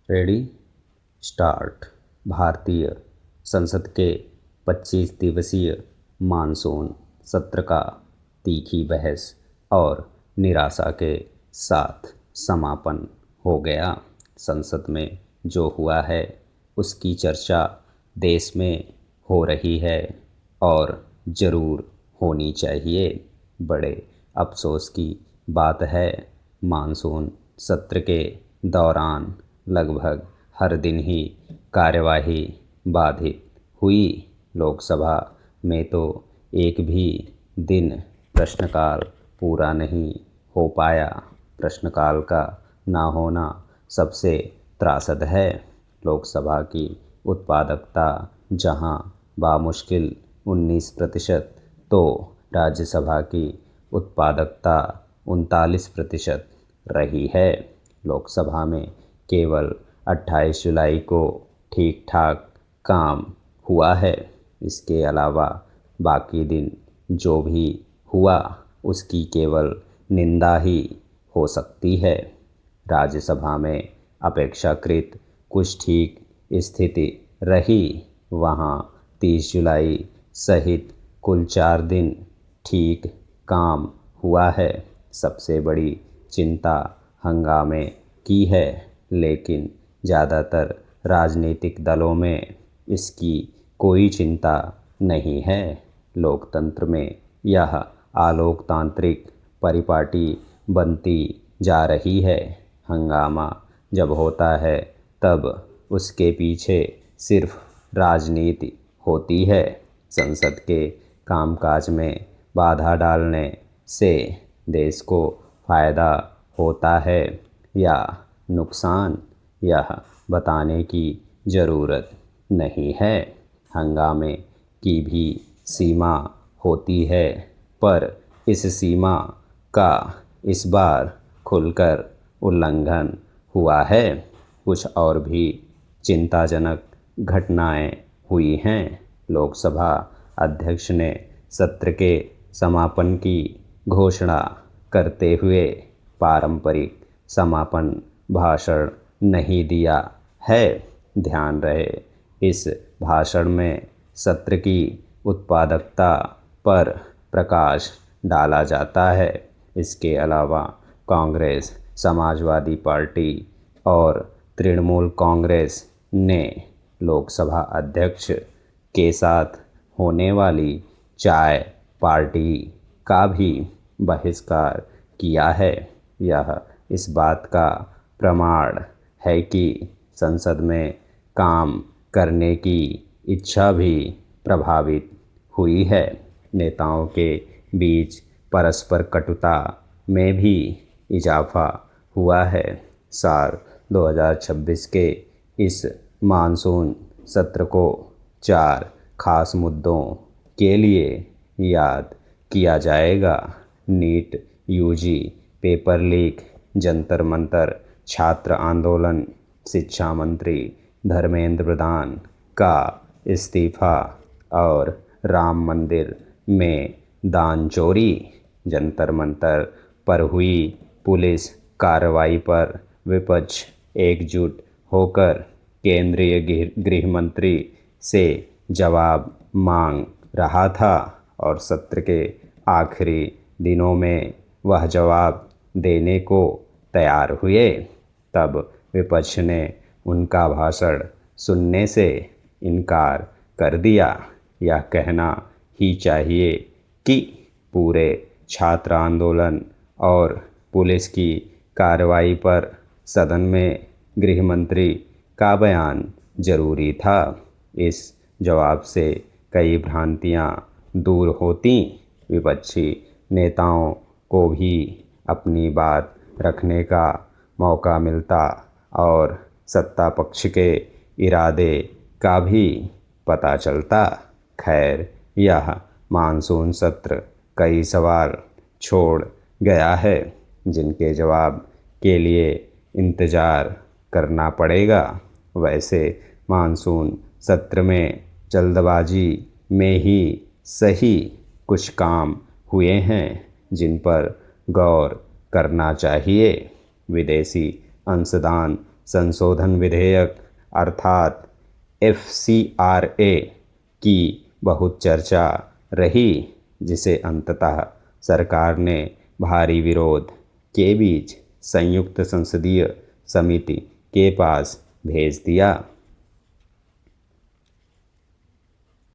Ready start. भारतीय संसद के 25 दिवसीय मानसून सत्र का तीखी बहस और निराशा के साथ समापन हो गया। संसद में जो हुआ है उसकी चर्चा देश में हो रही है और ज़रूर होनी चाहिए। बड़े अफसोस की बात है, मानसून सत्र के दौरान लगभग हर दिन ही कार्यवाही बाधित हुई। लोकसभा में तो एक भी दिन प्रश्नकाल पूरा नहीं हो पाया। प्रश्नकाल का ना होना सबसे त्रासद है। लोकसभा की उत्पादकता जहां बामुश्किल 19% तो राज्यसभा की उत्पादकता 39% रही है। लोकसभा में केवल 28 जुलाई को ठीक ठाक काम हुआ है। इसके अलावा बाकी दिन जो भी हुआ उसकी केवल निंदा ही हो सकती है। राज्यसभा में अपेक्षाकृत कुछ ठीक स्थिति रही। वहाँ 30 जुलाई सहित कुल 4 दिन ठीक काम हुआ है। सबसे बड़ी चिंता हंगामे की है, लेकिन ज़्यादातर राजनीतिक दलों में इसकी कोई चिंता नहीं है। लोकतंत्र में यह अलोकतांत्रिक परिपाटी बनती जा रही है। हंगामा जब होता है तब उसके पीछे सिर्फ राजनीति होती है। संसद के कामकाज में बाधा डालने से देश को फायदा होता है या नुकसान, यह बताने की ज़रूरत नहीं है। हंगामे की भी सीमा होती है, पर इस सीमा का इस बार खुलकर उल्लंघन हुआ है। कुछ और भी चिंताजनक घटनाएं हुई हैं। लोकसभा अध्यक्ष ने सत्र के समापन की घोषणा करते हुए पारंपरिक समापन भाषण नहीं दिया है। ध्यान रहे, इस भाषण में सत्र की उत्पादकता पर प्रकाश डाला जाता है। इसके अलावा कांग्रेस, समाजवादी पार्टी और तृणमूल कांग्रेस ने लोकसभा अध्यक्ष के साथ होने वाली चाय पार्टी का भी बहिष्कार किया है। यह इस बात का प्रमाण है कि संसद में काम करने की इच्छा भी प्रभावित हुई है। नेताओं के बीच परस्पर कटुता में भी इजाफा हुआ है। साल 2026 के इस मानसून सत्र को 4 खास मुद्दों के लिए याद किया जाएगा। NEET UG paper leak, Jantar Mantar छात्र आंदोलन, शिक्षा मंत्री धर्मेंद्र प्रधान का इस्तीफा और राम मंदिर में दान चोरी। जंतर मंतर पर हुई पुलिस कार्रवाई पर विपक्ष एकजुट होकर केंद्रीय गृह मंत्री से जवाब मांग रहा था और सत्र के आखिरी दिनों में वह जवाब देने को तैयार हुए। तब विपक्ष ने उनका भाषण सुनने से इनकार कर दिया। यह कहना ही चाहिए कि पूरे छात्र आंदोलन और पुलिस की कार्रवाई पर सदन में गृह मंत्री का बयान जरूरी था। इस जवाब से कई भ्रांतियां दूर होती। विपक्षी नेताओं को भी अपनी बात रखने का मौका मिलता और सत्ता पक्ष के इरादे का भी पता चलता। खैर, यह मानसून सत्र कई सवाल छोड़ गया है, जिनके जवाब के लिए इंतज़ार करना पड़ेगा। वैसे मानसून सत्र में जल्दबाजी में ही सही कुछ काम हुए हैं जिन पर गौर करना चाहिए। विदेशी अंशदान संशोधन विधेयक अर्थात FCRA की बहुत चर्चा रही, जिसे अंततः सरकार ने भारी विरोध के बीच संयुक्त संसदीय समिति के पास भेज दिया।